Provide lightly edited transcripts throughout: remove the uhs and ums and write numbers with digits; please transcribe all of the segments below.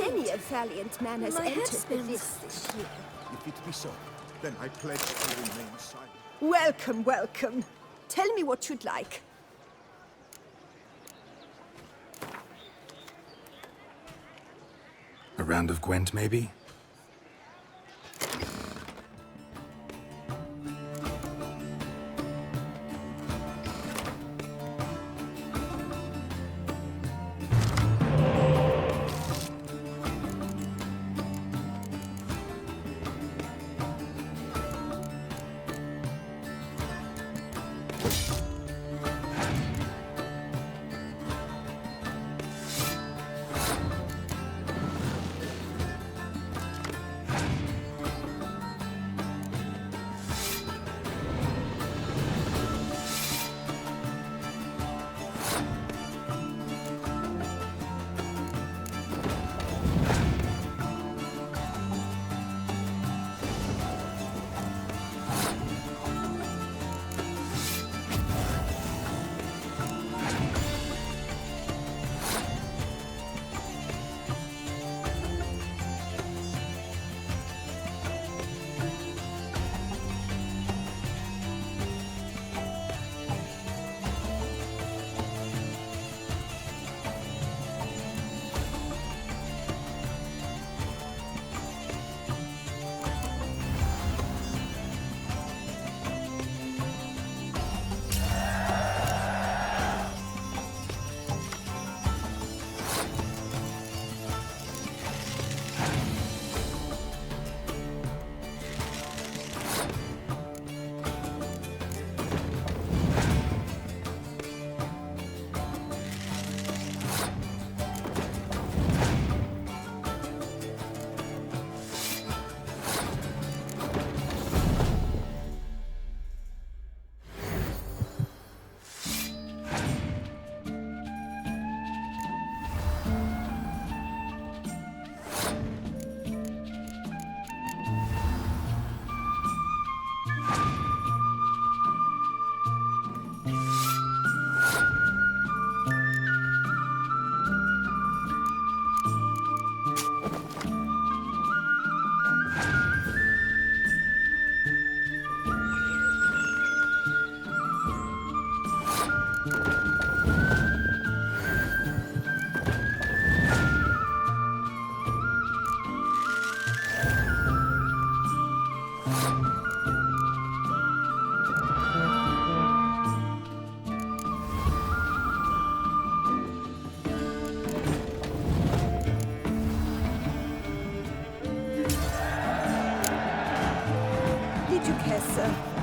Many a valiant man has My head entered the spins. lists this year. If it be so, then I pledge to remain silent. Welcome, welcome. Tell me what you'd like. A round of Gwent, maybe?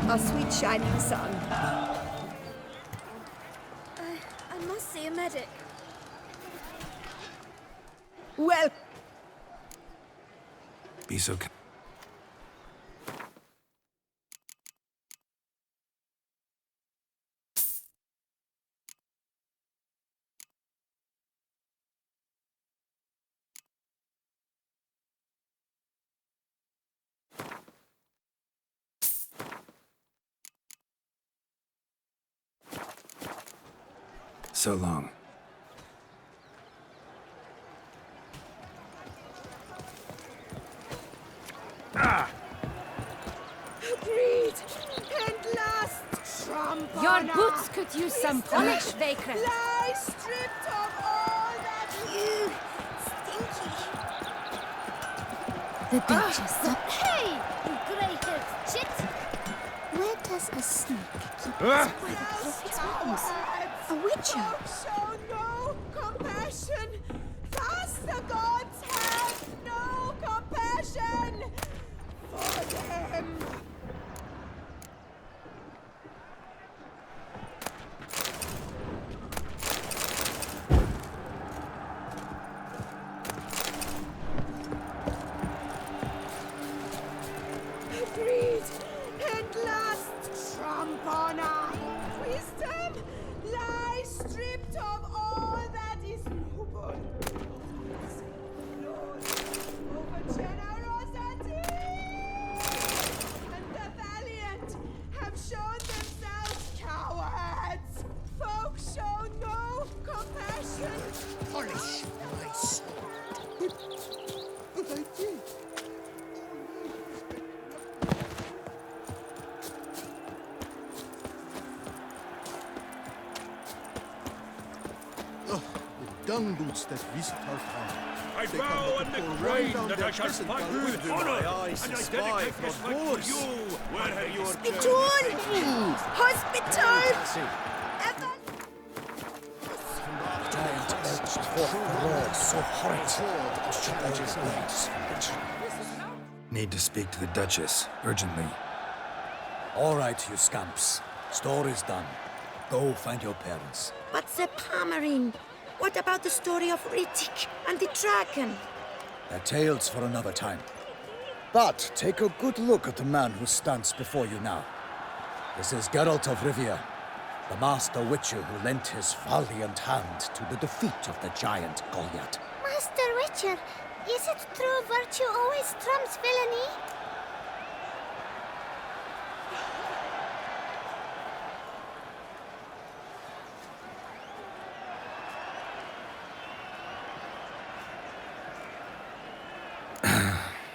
Our sweet shining sun. I must see a medic. Well, Be so kind. So long. greed and lust trump Your on boots us. could use some polish, Vagrant. Lie stripped of all that you stinky. The Duchess. Hey, you grey-haired chit! Where does a snake keep its weather cloth its wings? A witcher? Show no compassion. Thus the gods have no compassion for them. Greed and lust trump on our wisdom, lie stripped of young boots that visit our town. I They vow come on to the pour grave wine down that their I shall peasant fight gullet. with honor, eyes and I spy dedicate from this fight to doors. you. Where have your Betoon! Hospital! Evan! Giant edged fork broad so horrid. Edge's blades. Need to speak to the Duchess, urgently. All right, you scamps. Story's done. Go find your parents. But the Pomerine, what about the story of Riddick and the dragon? They're tales for another time. But take a good look at the man who stands before you now. This is Geralt of Rivia, the master witcher who lent his valiant hand to the defeat of the giant Goliath. Master Witcher, is it true virtue always trumps villainy?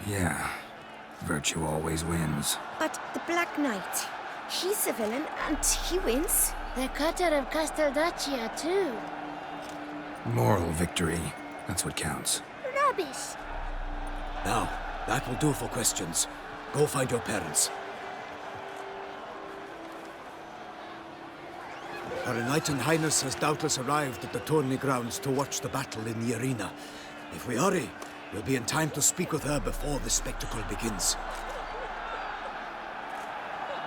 Yeah. Virtue always wins. But the Black Knight, he's a villain and he wins. The cutter of Casteldaccia, too. Moral victory. That's what counts. Rubbish. Now, that will do for questions. Go find your parents. Her Knight and Highness has doubtless arrived at the tourney grounds to watch the battle in the arena. If we hurry, we'll be in time to speak with her before the spectacle begins.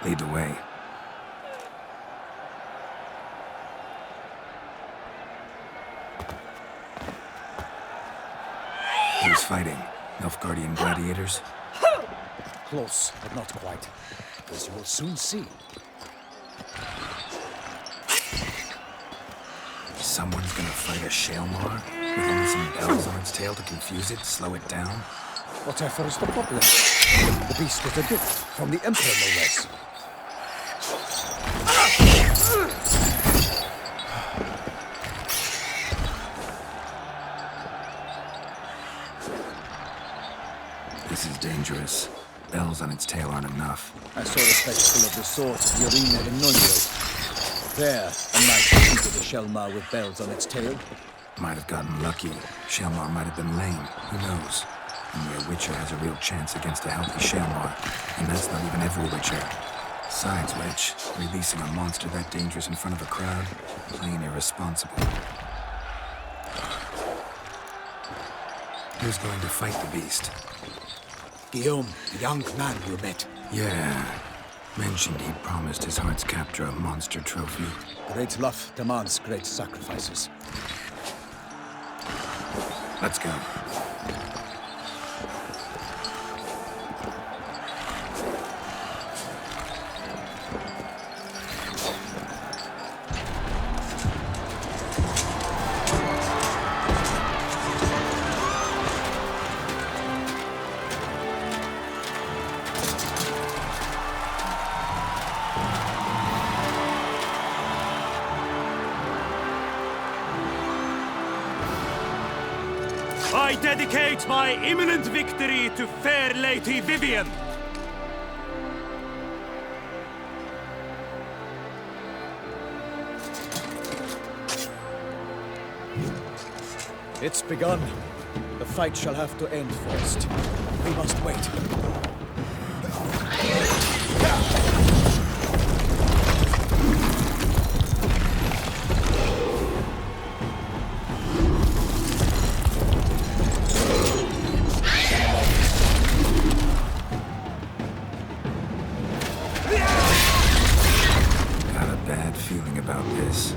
Lead the way. Who's fighting? Nilfgaardian gladiators? Close, but not quite. As you will soon see. Someone's gonna fight a Shaelmar? With only some bells on its tail to confuse it, slow it down? Whatever is the problem? The beast was a gift from the Emperor, no less. This is dangerous. Bells on its tail aren't enough. I saw a spectacle of the sort at the arena in Noldor. There, a knight defeated a Shaelmar with bells on its tail. Might have gotten lucky. Shaelmar might have been lame. Who knows? Only a Witcher has a real chance against a healthy Shaelmar. And that's not even every Witcher. Besides which, releasing a monster that dangerous in front of a crowd, plain irresponsible. Who's going to fight the beast? Guillaume, the young man you met. Yeah. Mentioned he'd promised his heart's captor a monster trophy. Great love demands great sacrifices. Let's go. I dedicate my imminent victory to fair Lady Vivian. It's begun. The fight shall have to end first. We must wait. Got a bad feeling about this.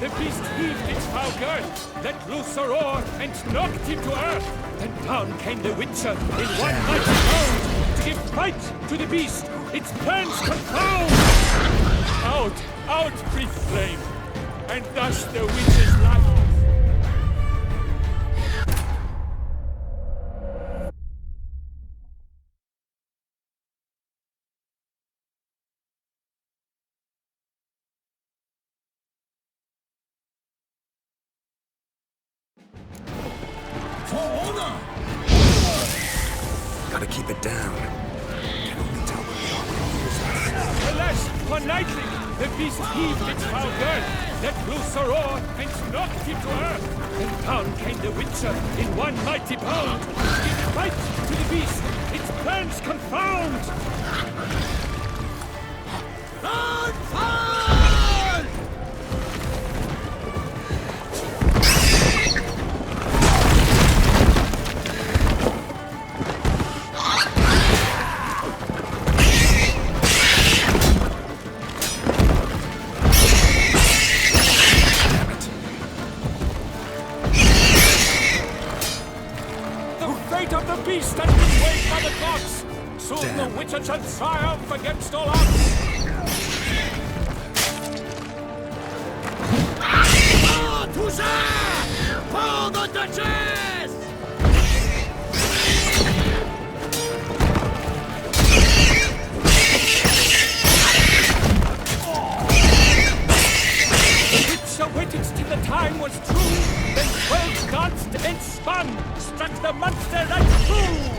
the beast heaved its foul girth, let loose a roar, and knocked him to earth. Then down came the Witcher in one mighty bound, to give fight to the beast, its plans confound. Out, brief flame, and thus the Witcher's life. Gotta keep it down. Can only tell where we are when he hears us. Alas, for nightly, the beast heaved its foul girth, let loose a roar, and knocked him to earth. Then down came the Witcher in one mighty bound, to give fight to the beast, its plans confound. Beast has been weighed by the gods. Soon the Witcher shall triumph against all odds. For the Duchess! Witcher waited till the time was true, then 12 danced and spun, struck the monster right through.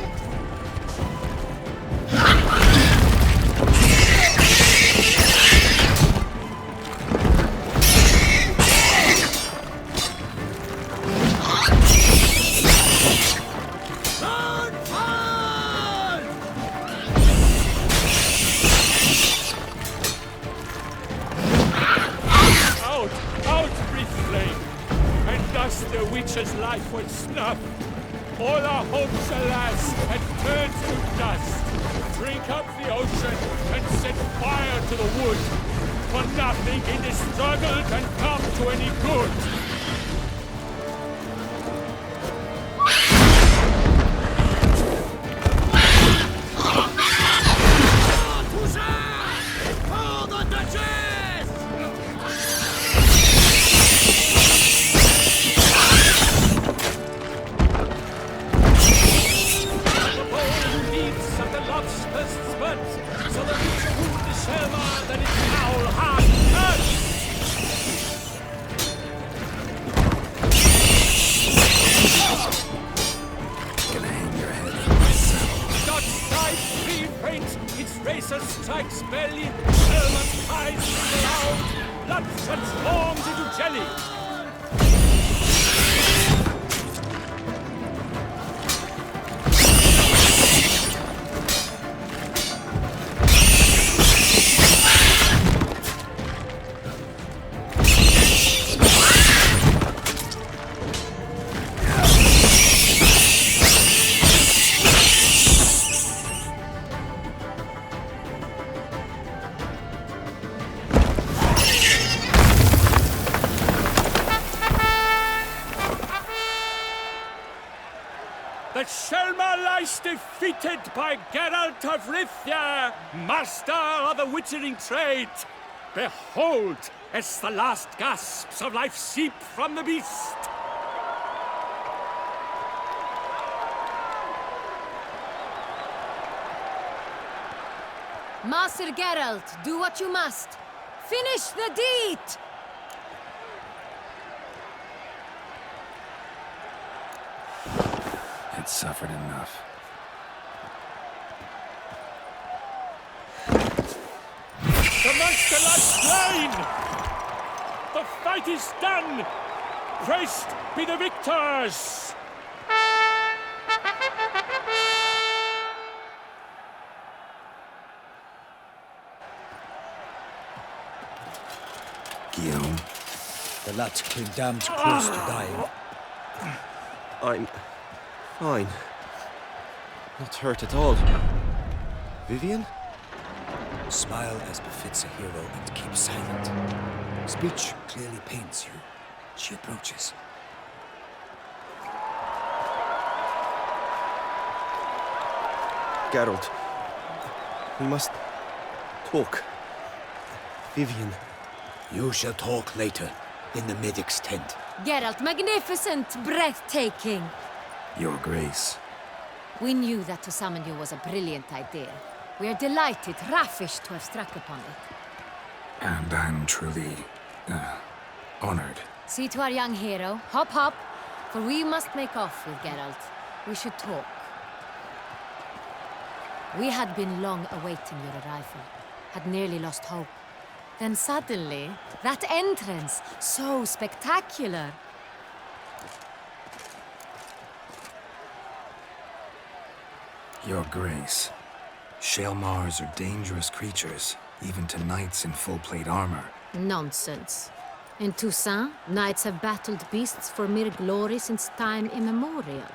The Witcher's life was snuffed. All our hopes, alas, had turned to dust. Drink up the ocean and set fire to the wood. For nothing in this struggle can come to any good. Strikes belly, Selma's eyes loud, blood transforms into jelly. The Selma lies defeated by Geralt of Rivia, master of the witchering trade. Behold, as the last gasps of life seep from the beast. Master Geralt, do what you must. Finish the deed! It's suffered enough. The monster lies slain! The fight is done! Praised be the victors! Guillaume. The lad came damned close to dying. I'm fine. Not hurt at all. Vivian? Smile as befits a hero and keep silent. Speech clearly pains you. She approaches. Geralt, we must talk. Vivian. You shall talk later, in the medic's tent. Geralt, magnificent, breathtaking. Your Grace. We knew that to summon you was a brilliant idea. We are delighted, ravished to have struck upon it. And I'm truly, honored. See to our young hero. Hop, hop. For we must make off with Geralt. We should talk. We had been long awaiting your arrival. Had nearly lost hope. Then suddenly, that entrance, so spectacular. Your Grace. Shaelmars are dangerous creatures, even to knights in full-plate armor. Nonsense. In Toussaint, knights have battled beasts for mere glory since time immemorial.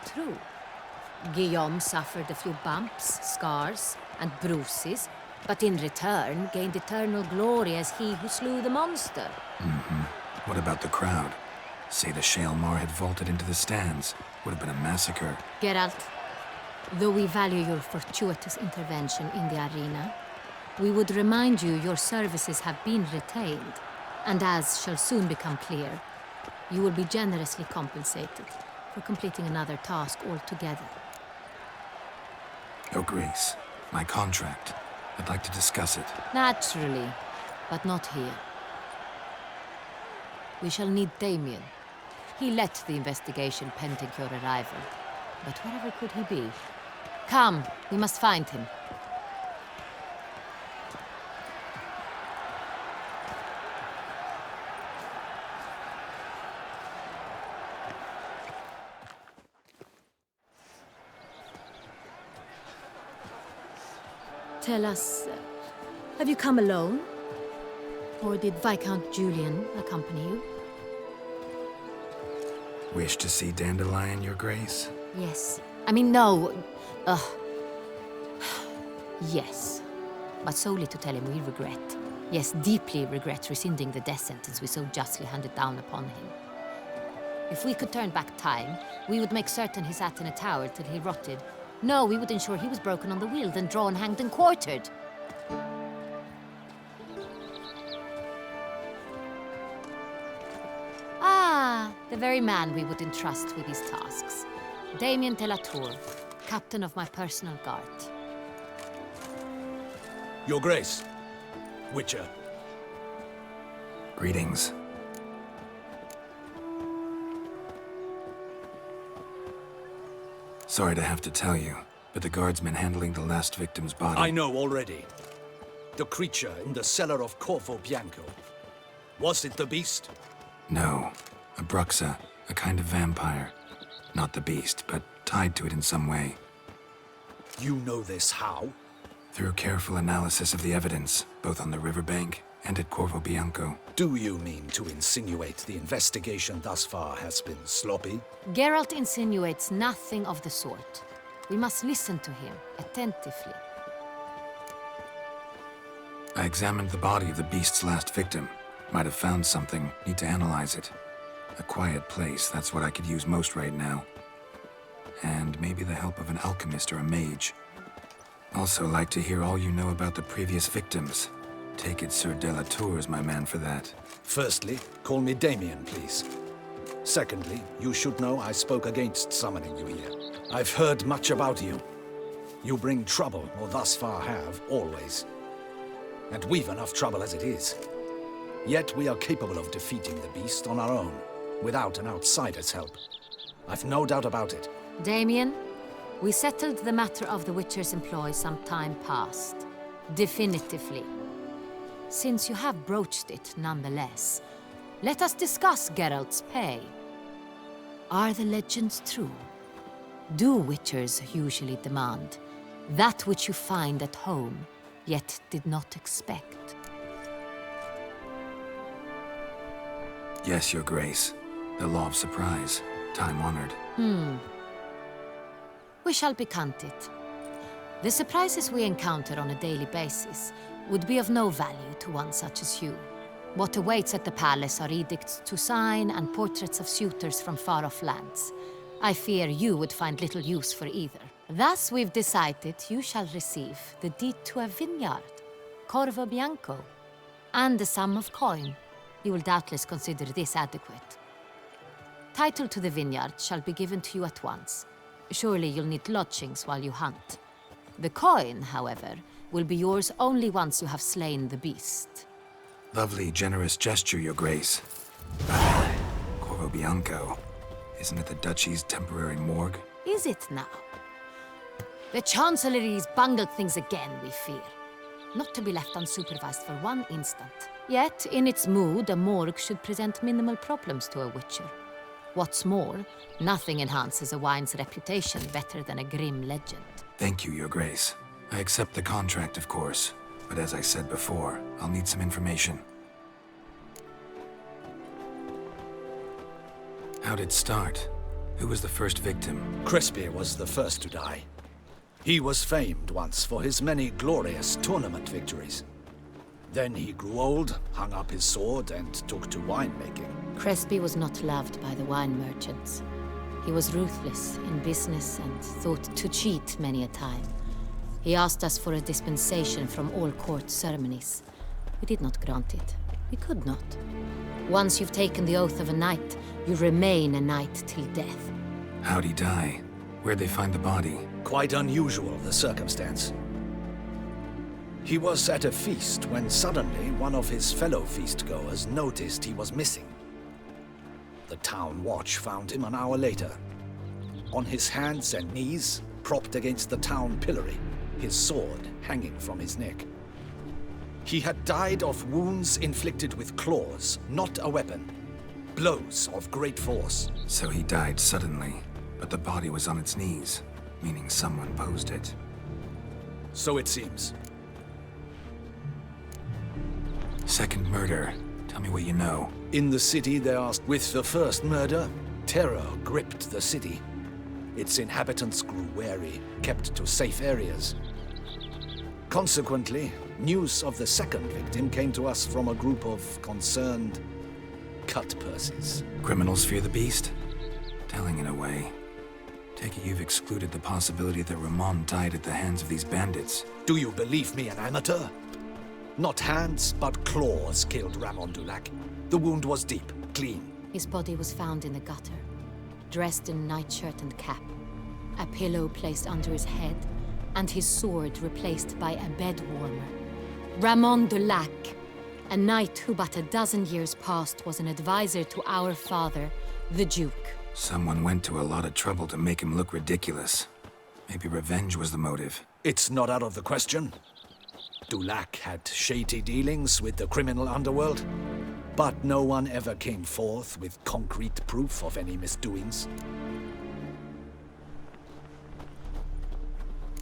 True. Guillaume suffered a few bumps, scars, and bruises, but in return gained eternal glory as he who slew the monster. What about the crowd? Say the Shaelmar had vaulted into the stands. Would have been a massacre. Geralt, though we value your fortuitous intervention in the arena, we would remind you your services have been retained, and as shall soon become clear, you will be generously compensated for completing another task altogether. Your Grace, my contract. I'd like to discuss it. Naturally, but not here. We shall need Damien. He led the investigation pending your arrival. But wherever could he be? Come, we must find him. Tell us, have you come alone? Or did Viscount Julian accompany you? Wish to see Dandelion, Your Grace? Yes. I mean, no. Yes. But solely to tell him we regret. Yes, deeply regret rescinding the death sentence we so justly handed down upon him. If we could turn back time, we would make certain he sat in a tower till he rotted. No, we would ensure he was broken on the wheel, then drawn, hanged, and quartered. Ah, the very man we would entrust with these tasks. Damien de la Tour, captain of my personal guard. Your Grace. Witcher. Greetings. Sorry to have to tell you, but the guardsman handling the last victim's body... I know already. The creature in the cellar of Corvo Bianco. Was it the beast? No. A Bruxa, a kind of vampire. Not the beast, but tied to it in some way. You know this how? Through careful analysis of the evidence, both on the riverbank and at Corvo Bianco. Do you mean to insinuate the investigation thus far has been sloppy? Geralt insinuates nothing of the sort. We must listen to him attentively. I examined the body of the beast's last victim. Might have found something. Need to analyze it. A quiet place, that's what I could use most right now. And maybe the help of an alchemist or a mage. Also like to hear all you know about the previous victims. Take it Sir de la Tour is my man for that. Firstly, call me Damien, please. Secondly, you should know I spoke against summoning you here. I've heard much about you. You bring trouble, or thus far have, always. And we've enough trouble as it is. Yet we are capable of defeating the beast on our own, without an outsider's help. I've no doubt about it. Damien, we settled the matter of the Witcher's employ some time past. Definitively. Since you have broached it nonetheless, let us discuss Geralt's pay. Are the legends true? Do Witchers usually demand that which you find at home, yet did not expect? Yes, Your Grace. The law of surprise. Time-honored. We shall be content. The surprises we encounter on a daily basis would be of no value to one such as you. What awaits at the palace are edicts to sign and portraits of suitors from far-off lands. I fear you would find little use for either. Thus, we've decided you shall receive the deed to a vineyard, Corvo Bianco, and a sum of coin. You will doubtless consider this adequate. Title to the vineyard shall be given to you at once. Surely you'll need lodgings while you hunt. The coin, however, will be yours only once you have slain the beast. Lovely, generous gesture, Your Grace. Corvo Bianco. Isn't it the Duchy's temporary morgue? Is it now? The Chancellery's bungled things again, we fear. Not to be left unsupervised for one instant. Yet, in its mood, a morgue should present minimal problems to a witcher. What's more, nothing enhances a wine's reputation better than a grim legend. Thank you, Your Grace. I accept the contract, of course. But as I said before, I'll need some information. How'd it start? Who was the first victim? Crespi was the first to die. He was famed once for his many glorious tournament victories. Then he grew old, hung up his sword, and took to winemaking. Crespi was not loved by the wine merchants. He was ruthless in business and thought to cheat many a time. He asked us for a dispensation from all court ceremonies. We did not grant it. We could not. Once you've taken the oath of a knight, you remain a knight till death. How'd he die? Where'd they find the body? Quite unusual, the circumstance. He was at a feast when suddenly one of his fellow feastgoers noticed he was missing. The town watch found him an hour later. On his hands and knees, propped against the town pillory, his sword hanging from his neck. He had died of wounds inflicted with claws, not a weapon. Blows of great force. So he died suddenly, but the body was on its knees, meaning someone posed it. So it seems. Second murder. Tell me what you know. In the city, they asked, with the first murder, terror gripped the city. Its inhabitants grew wary, kept to safe areas. Consequently, news of the second victim came to us from a group of concerned cut-purses. Criminals fear the beast? Telling in a way. Take it you've excluded the possibility that Ramon died at the hands of these bandits. Do you believe me, an amateur? Not hands, but claws killed Ramon Dulac. The wound was deep, clean. His body was found in the gutter, dressed in nightshirt and cap, a pillow placed under his head, and his sword replaced by a bed warmer. Ramon Dulac, a knight who but a dozen years past was an advisor to our father, the Duke. Someone went to a lot of trouble to make him look ridiculous. Maybe revenge was the motive. It's not out of the question. Dulac had shady dealings with the criminal underworld, but no one ever came forth with concrete proof of any misdoings.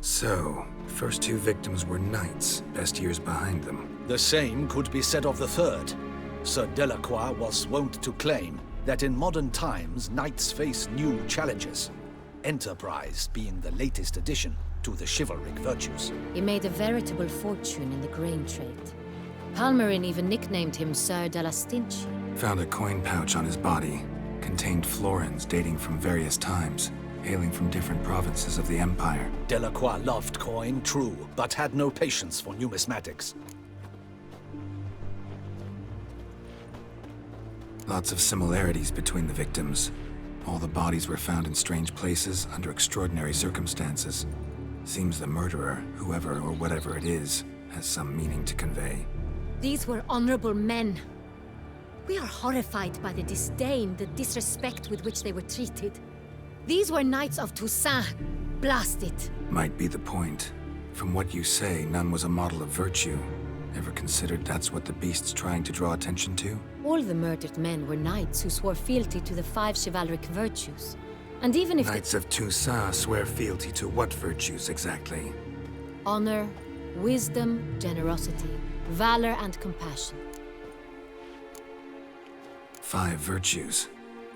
So, first two victims were knights, best years behind them. The same could be said of the third. Sir Delacroix was wont to claim that in modern times, knights face new challenges, enterprise being the latest addition to the chivalric virtues. He made a veritable fortune in the grain trade. Palmerin even nicknamed him Sir de la Stinchi. Found a coin pouch on his body. Contained florins dating from various times, hailing from different provinces of the Empire. Delacroix loved coin, true, but had no patience for numismatics. Lots of similarities between the victims. All the bodies were found in strange places under extraordinary circumstances. Seems the murderer, whoever or whatever it is, has some meaning to convey. These were honorable men. We are horrified by the disdain, the disrespect with which they were treated. These were knights of Toussaint. Blast it. Might be the point. From what you say, none was a model of virtue. Ever considered that's what the beast's trying to draw attention to? All the murdered men were knights who swore fealty to the 5 chivalric virtues. And even if Knights of Toussaint swear fealty to what virtues exactly? honor, wisdom, generosity, valor, and compassion. 5 virtues.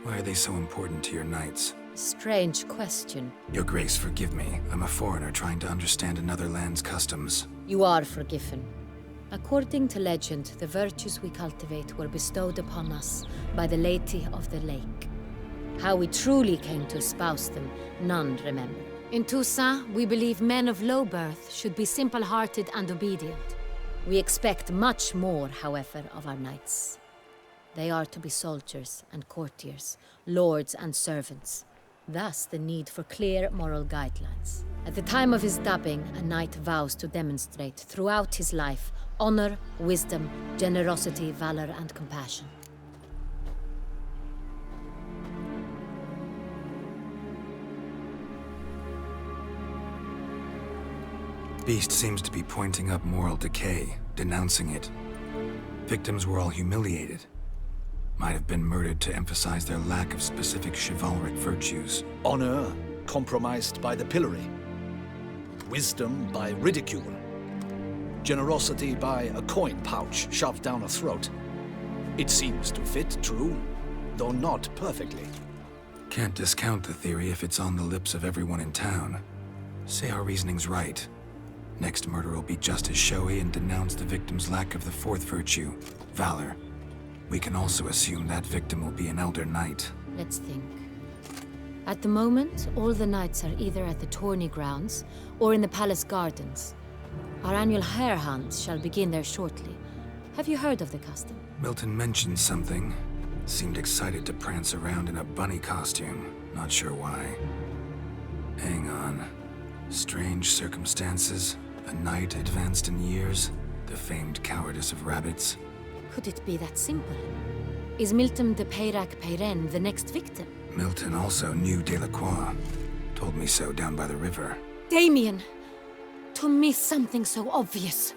Why are they so important to your knights? Strange question. Your Grace, forgive me. I'm a foreigner trying to understand another land's customs. You are forgiven. According to legend, the virtues we cultivate were bestowed upon us by the Lady of the Lake. How we truly came to espouse them, none remember. In Toussaint, we believe men of low birth should be simple-hearted and obedient. We expect much more, however, of our knights. They are to be soldiers and courtiers, lords and servants. Thus, the need for clear moral guidelines. At the time of his dubbing, a knight vows to demonstrate throughout his life honor, wisdom, generosity, valor, and compassion. Beast seems to be pointing up moral decay, denouncing it. Victims were all humiliated. Might have been murdered to emphasize their lack of specific chivalric virtues. Honor compromised by the pillory. Wisdom by ridicule. Generosity by a coin pouch shoved down a throat. It seems to fit, true, though not perfectly. Can't discount the theory if it's on the lips of everyone in town. Say our reasoning's right. Next murder will be just as showy and denounce the victim's lack of the fourth virtue, valor. We can also assume that victim will be an elder knight. Let's think. At the moment, all the knights are either at the tourney grounds or in the palace gardens. Our annual hare hunt shall begin there shortly. Have you heard of the custom? Milton mentioned something. Seemed excited to prance around in a bunny costume. Not sure why. Hang on. Strange circumstances. A knight advanced in years. The famed cowardice of rabbits. Could it be that simple? Is Milton de Peyrac-Peyren the next victim? Milton also knew Delacroix. Told me so down by the river. Damien! To miss something so obvious.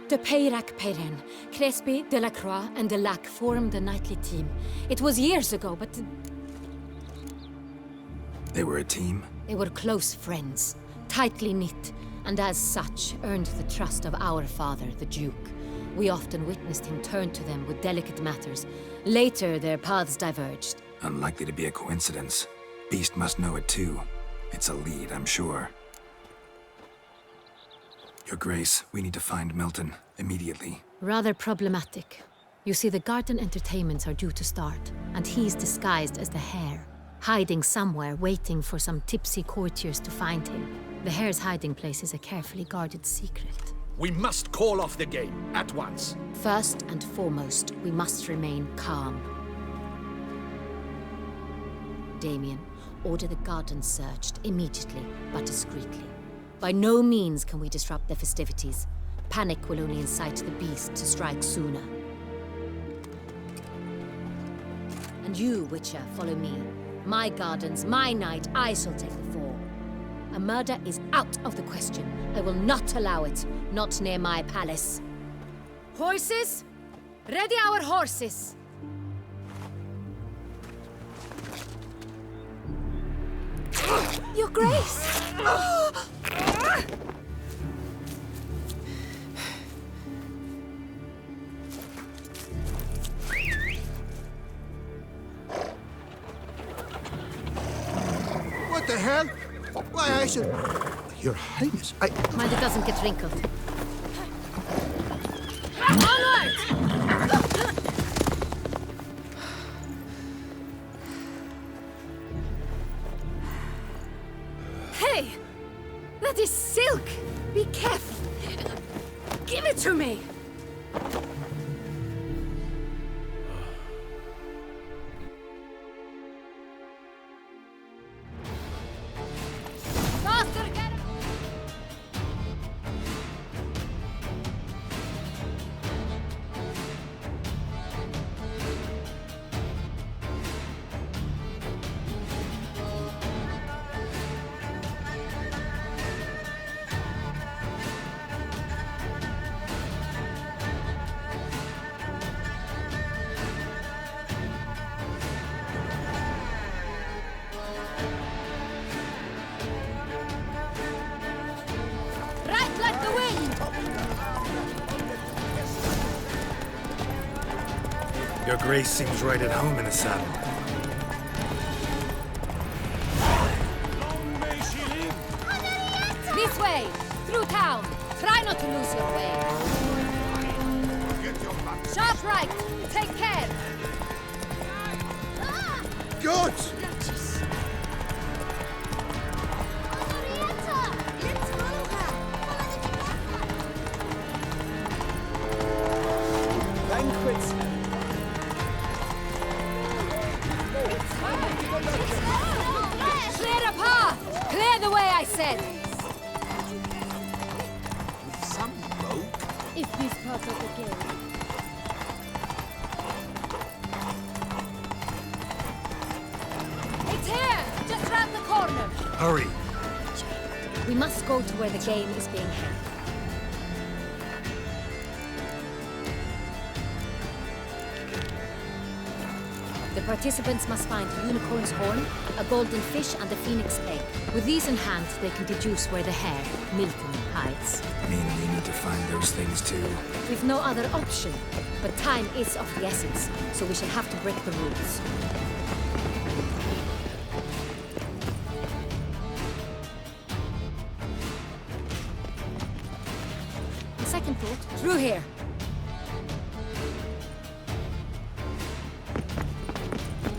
De Peyrac-Peyren, Crespi, Delacroix, and Delac formed a knightly team. It was years ago, but... They were a team? They were close friends, tightly knit, and as such earned the trust of our father, the Duke. We often witnessed him turn to them with delicate matters. Later, their paths diverged. Unlikely to be a coincidence. Beast must know it too. It's a lead, I'm sure. Your Grace, we need to find Milton, immediately. Rather problematic. You see, the garden entertainments are due to start, and he's disguised as the hare, hiding somewhere, waiting for some tipsy courtiers to find him. The hare's hiding place is a carefully guarded secret. We must call off the game, at once. First and foremost, we must remain calm. Damien, order the garden searched immediately, but discreetly. By no means can we disrupt the festivities. Panic will only incite the beast to strike sooner. And you, Witcher, follow me. My gardens, my night, I shall take the fall. A murder is out of the question. I will not allow it. Not near my palace. Horses? Ready our horses! Your Grace! What the hell? Why, I should... Your Highness, I... Mind it doesn't get wrinkled. Hey! That is silk! Be careful! Give it to me! Faster, get it! Right like the wind! Your Grace seems right at home in the saddle. Try not to lose your way. Sharp right. Take care. Good! Banquets. Clear the path! Clear the way, I said! Some rogue. If this part of the game. It's here! Just round the corner! Hurry. We must go to where the game is being held. The participants must find a unicorn's horn, a golden fish, and a phoenix egg. With these in hand, they can deduce where the hare, Milton, hides. Mean we need to find those things too. We've no other option, but time is of the essence, so we shall have to break the rules. On second thought, through here.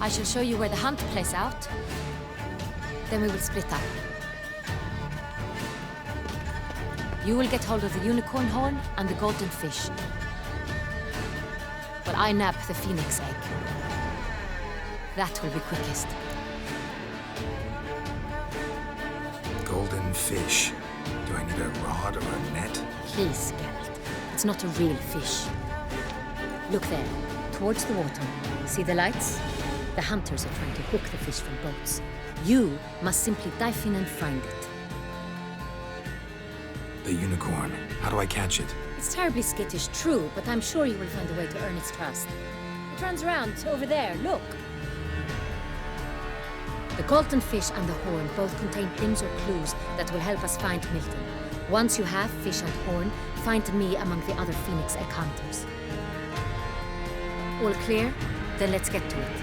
I shall show you where the hunt plays out. Then we will split up. You will get hold of the unicorn horn and the golden fish. But I nab the phoenix egg. That will be quickest. Golden fish. Do I need a rod or a net? Please, Geralt. It's not a real fish. Look there, towards the water. See the lights? The hunters are trying to hook the fish from boats. You must simply dive in and find it. The unicorn. How do I catch it? It's terribly skittish, true, but I'm sure you will find a way to earn its trust. It runs around over there, look. The golden fish and the horn both contain pins or clues that will help us find Milton. Once you have fish and horn, find me among the other phoenix egg hunters. All clear? Then let's get to it.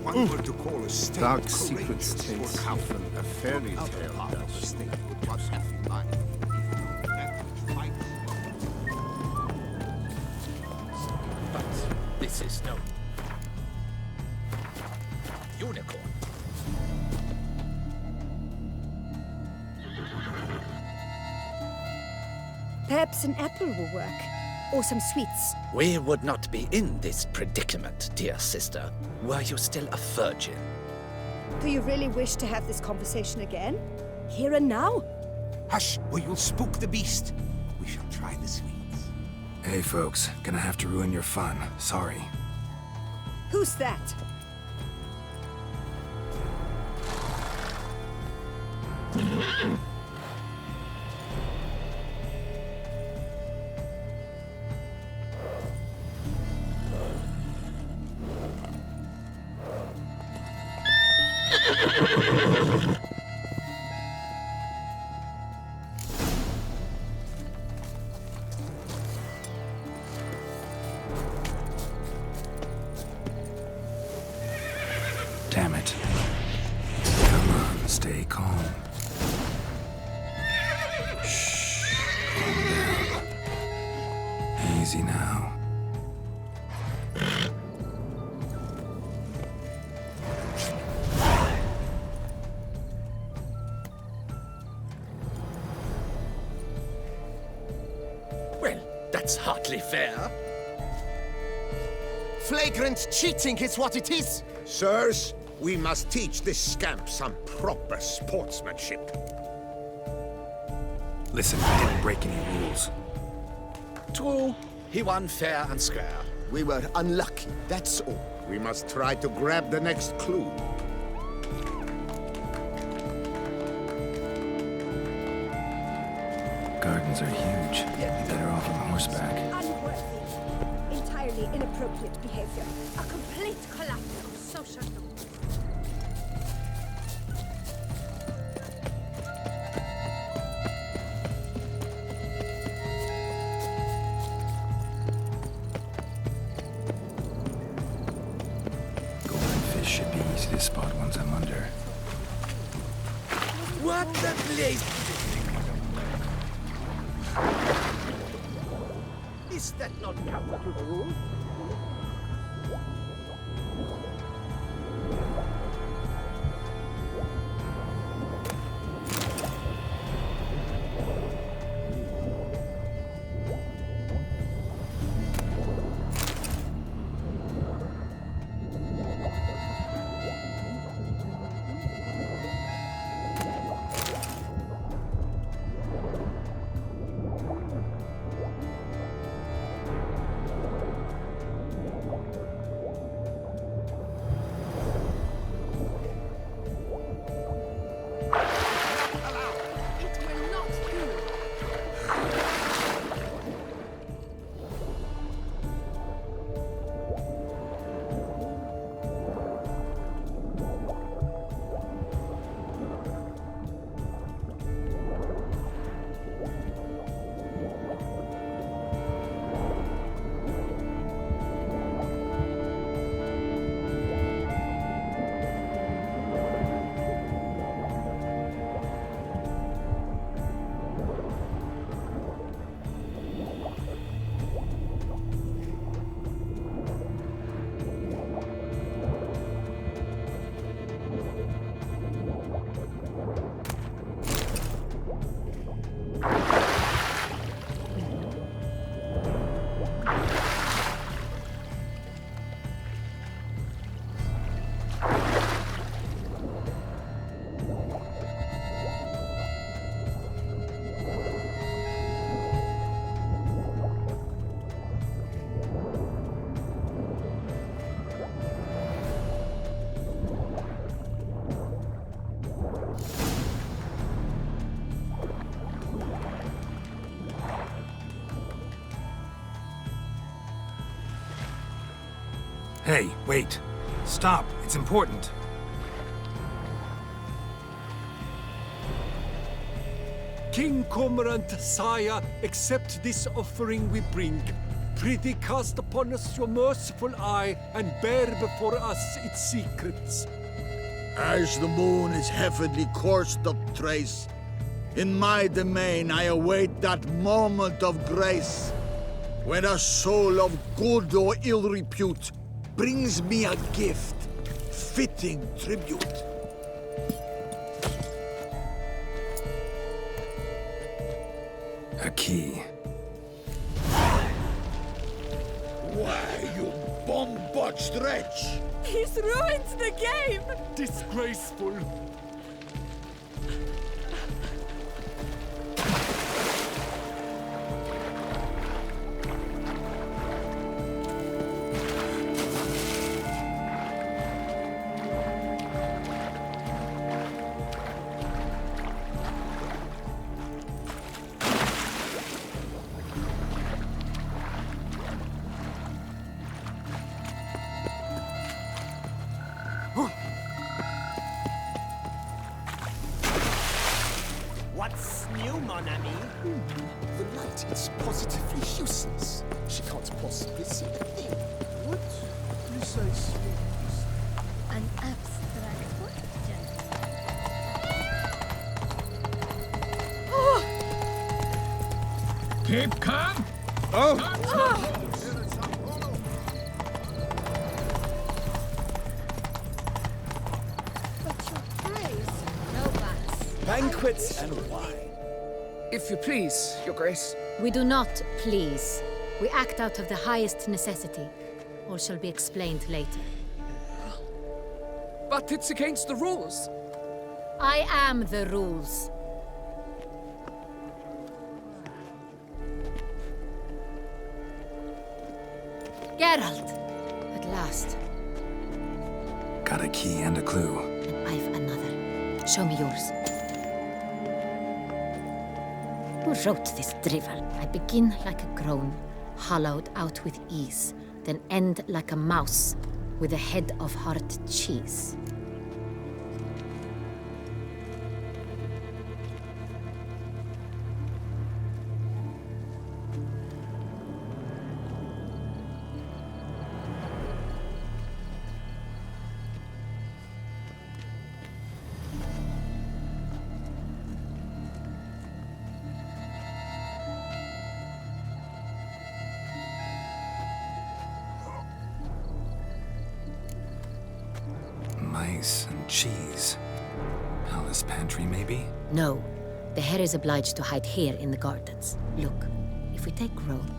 One were to call a state Dark secrets courageous taste or often a fairy tale of the does. state would was half in mind. That which fights But this is no unicorn. Perhaps an apple will work. Or some sweets. We would not be in this predicament, dear sister, were you still a virgin. Do you really wish to have this conversation again? Here and now? Hush, or you'll spook the beast. We shall try the sweets. Hey folks, gonna have to ruin your fun. Sorry. Who's that? Damn it. Come on, stay calm. Shh. Calm down. Easy now. Well, that's hardly fair. Flagrant cheating is what it is. Sirs, we must teach this scamp some proper sportsmanship. Listen, I didn't break any rules. True, he won fair and square. We were unlucky, that's all. We must try to grab the next clue. Gardens are huge. You'd be better off on horseback. Unworthy. Entirely inappropriate behavior. A complete collapse of social norms. What the place? Is that not counter to the rule? Hey, wait. Stop. It's important. King Cormorant, sire, accept this offering we bring. Prithee cast upon us your merciful eye, and bear before us its secrets. As the moon is heavenly coursed of trace, in my domain I await that moment of grace, when a soul of good or ill repute brings me a gift, fitting tribute. A key. Why, you bomb-botched wretch! He's ruined the game! Disgraceful. What's new, mon ami? The light is positively useless. She can't possibly see a thing. What precisely? An abstract question. Keep calm. But your praise, no bats. Banquets and wine. If you please, Your Grace. We do not please. We act out of the highest necessity. All shall be explained later. But it's against the rules. I am the rules. Geralt! At last. Got a key and a clue. I've another. Show me yours. Who wrote this drivel? I begin like a groan, hollowed out with ease, then end like a mouse, with a head of hard cheese. ice and cheese. Palace pantry, maybe? No. The hare is obliged to hide here in the gardens. Look, if we take Rome,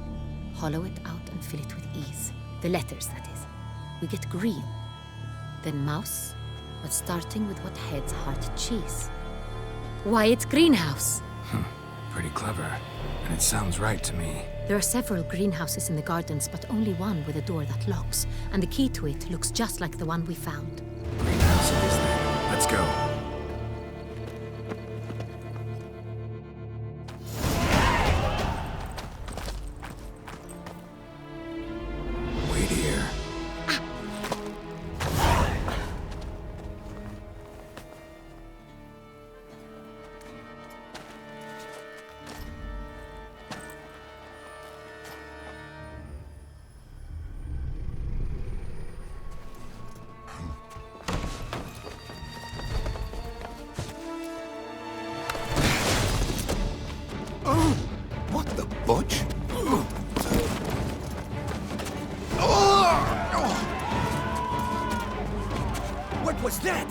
hollow it out and fill it with ease. The letters, that is. We get green. Then mouse, but starting with what heads heart cheese. Why, it's greenhouse! Pretty clever. And it sounds right to me. There are several greenhouses in the gardens, but only one with a door that locks, and the key to it looks just like the one we found. Greenhouse it is then. Let's go. Wait here. What the butch? What was that?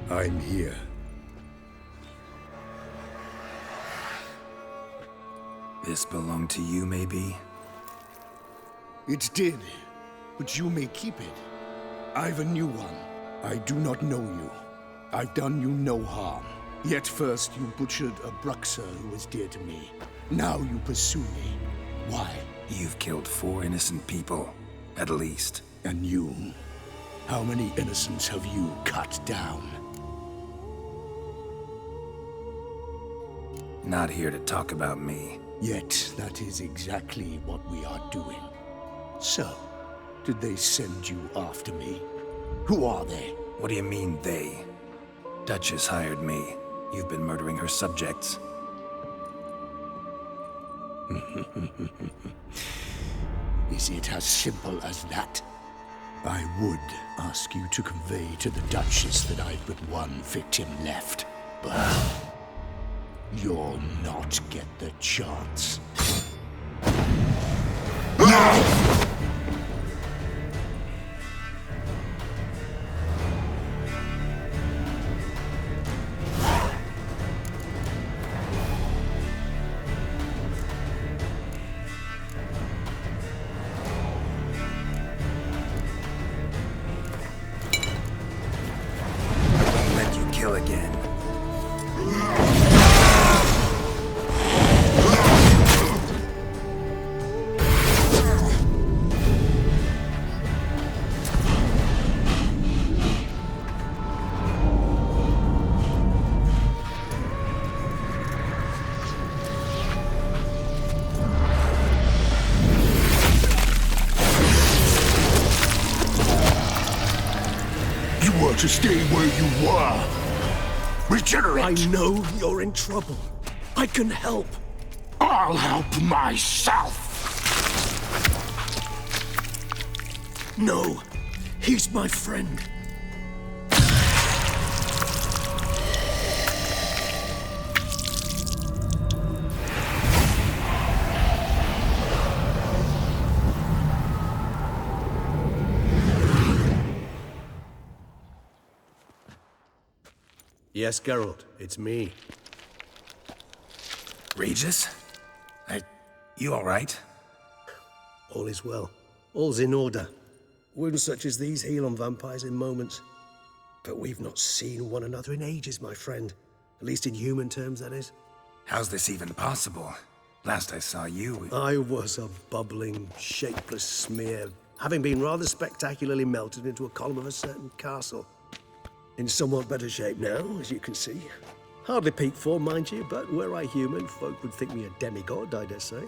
I'm here. This belonged to you, maybe? It did, but you may keep it. I've a new one. I do not know you. I've done you no harm. Yet first you butchered a Bruxer who was dear to me. Now you pursue me. Why? You've killed 4 innocent people, at least. And you? How many innocents have you cut down? Not here to talk about me. Yet that is exactly what we are doing. So, did they send you after me? Who are they? What do you mean, they? Duchess hired me. You've been murdering her subjects. Is it as simple as that? I would ask you to convey to the Duchess that I've but one victim left, but you'll not get the chance. Let you kill again. You were to stay where you were. Regenerate! I know you're in trouble. I can help. I'll help myself! No, he's my friend. Yes, Geralt, it's me. Regis? You alright? All is well. All's in order. Wounds such as these heal on vampires in moments. But we've not seen one another in ages, my friend. At least in human terms, that is. How's this even possible? Last I saw you... I was a bubbling, shapeless smear, having been rather spectacularly melted into a column of a certain castle. In somewhat better shape now, as you can see. Hardly peak form, mind you, but were I human, folk would think me a demigod, I dare say.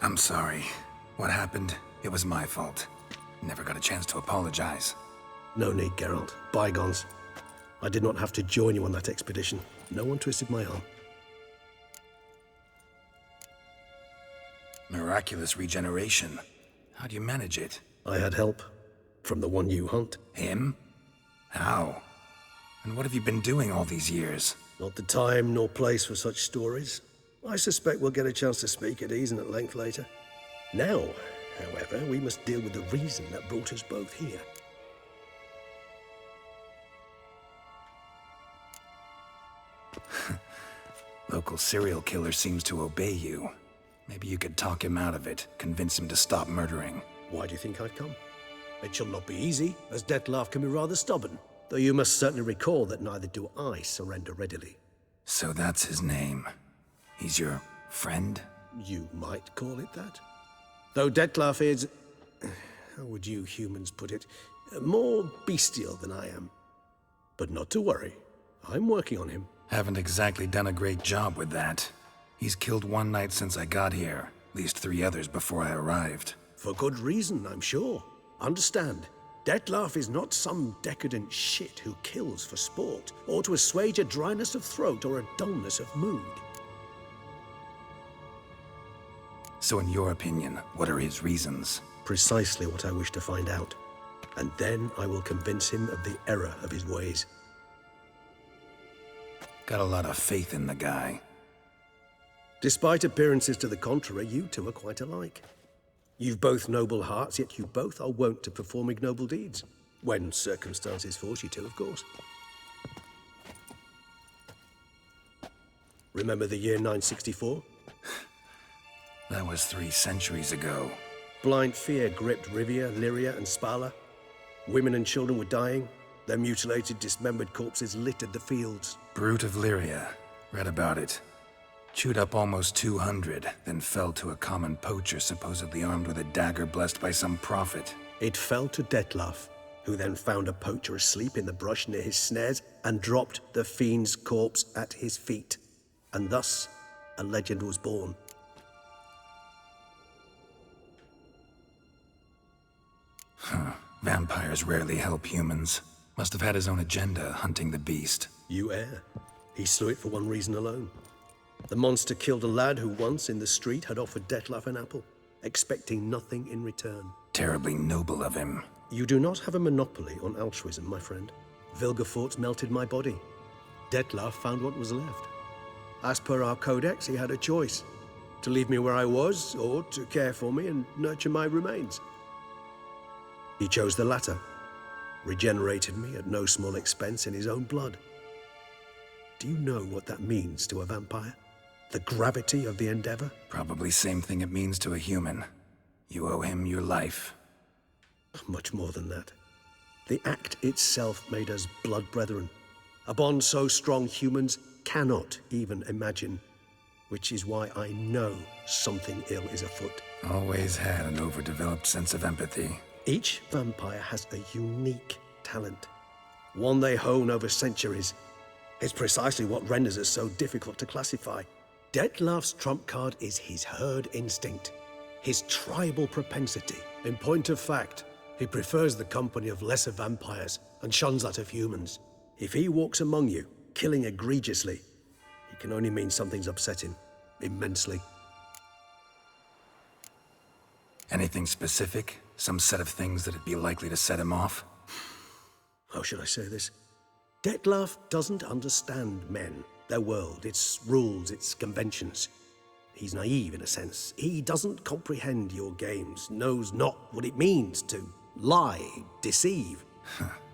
I'm sorry. What happened, it was my fault. Never got a chance to apologize. No need, Geralt. Bygones. I did not have to join you on that expedition. No one twisted my arm. Miraculous regeneration. How do you manage it? I had help. From the one you hunt. Him? How? And what have you been doing all these years? Not the time nor place for such stories. I suspect we'll get a chance to speak at ease and at length later. Now, however, we must deal with the reason that brought us both here. Local serial killer seems to obey you. Maybe you could talk him out of it, convince him to stop murdering. Why do you think I've come? It shall not be easy, as Dettlaff can be rather stubborn. Though you must certainly recall that neither do I surrender readily. So that's his name. He's your friend? You might call it that. Though Dettlaff is... how would you humans put it? More bestial than I am. But not to worry. I'm working on him. Haven't exactly done a great job with that. He's killed one knight since I got here. At least 3 others before I arrived. For good reason, I'm sure. Understand, Dettlaff is not some decadent shit who kills for sport, or to assuage a dryness of throat or a dullness of mood. So in your opinion, what are his reasons? Precisely what I wish to find out. And then I will convince him of the error of his ways. Got a lot of faith in the guy. Despite appearances to the contrary, you two are quite alike. You've both noble hearts, yet you both are wont to perform ignoble deeds. When circumstances force you to, of course. Remember the year 964? That was 3 centuries ago. Blind fear gripped Rivia, Lyria, and Spala. Women and children were dying. Their mutilated, dismembered corpses littered the fields. Brute of Lyria. Read about it. Chewed up almost 200, then fell to a common poacher supposedly armed with a dagger blessed by some prophet. It fell to Dettlaff, who then found a poacher asleep in the brush near his snares and dropped the fiend's corpse at his feet. And thus, a legend was born. Vampires rarely help humans. Must have had his own agenda, hunting the beast. You err. He slew it for one reason alone. The monster killed a lad who once, in the street, had offered Dettlaff an apple, expecting nothing in return. Terribly noble of him. You do not have a monopoly on altruism, my friend. Vilgefortz melted my body. Dettlaff found what was left. As per our codex, he had a choice. To leave me where I was, or to care for me and nurture my remains. He chose the latter. Regenerated me at no small expense in his own blood. Do you know what that means to a vampire? The gravity of the endeavor? Probably same thing it means to a human. You owe him your life. Much more than that. The act itself made us blood brethren. A bond so strong humans cannot even imagine. Which is why I know something ill is afoot. Always had an overdeveloped sense of empathy. Each vampire has a unique talent. One they hone over centuries. It's precisely what renders us so difficult to classify. Dettlaff's trump card is his herd instinct, his tribal propensity. In point of fact, he prefers the company of lesser vampires and shuns that of humans. If he walks among you, killing egregiously, it can only mean something's upset him, immensely. Anything specific? Some set of things that'd be likely to set him off? How should I say this? Dettlaff doesn't understand men, their world, its rules, its conventions. He's naive in a sense. He doesn't comprehend your games, knows not what it means to lie, deceive.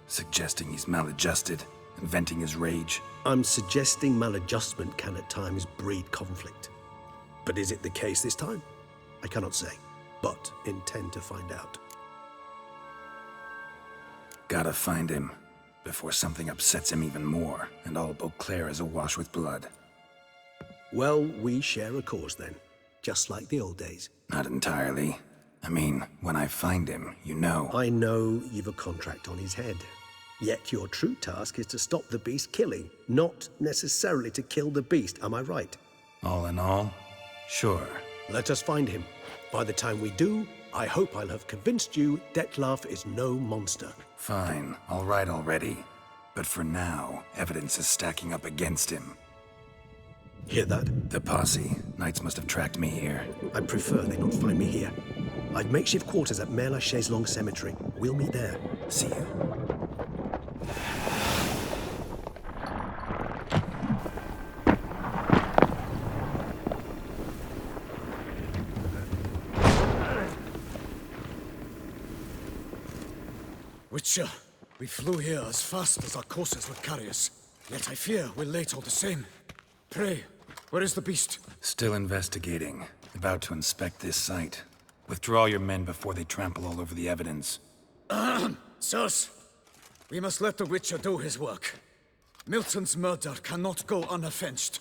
Suggesting he's maladjusted, and venting his rage. I'm suggesting maladjustment can at times breed conflict. But is it the case this time? I cannot say, but intend to find out. Gotta find him. Before something upsets him even more, and all Beauclair is awash with blood. Well, we share a cause then, just like the old days. Not entirely. I mean, when I find him, you know. I know you've a contract on his head. Yet your true task is to stop the beast killing, not necessarily to kill the beast, am I right? All in all, sure. Let us find him. By the time we do, I hope I'll have convinced you Dettlaff is no monster. Fine, all right already. But for now, evidence is stacking up against him. Hear that? The posse. Knights must have tracked me here. I'd prefer they not find me here. I've makeshift quarters at Mère Lachaise Long Cemetery. We'll meet there. See you. Witcher, we flew here as fast as our coursers would carry us. Yet I fear we're late all the same. Pray, where is the beast? Still investigating. About to inspect this site. Withdraw your men before they trample all over the evidence. Sirs, we must let the Witcher do his work. Milton's murder cannot go unavenged.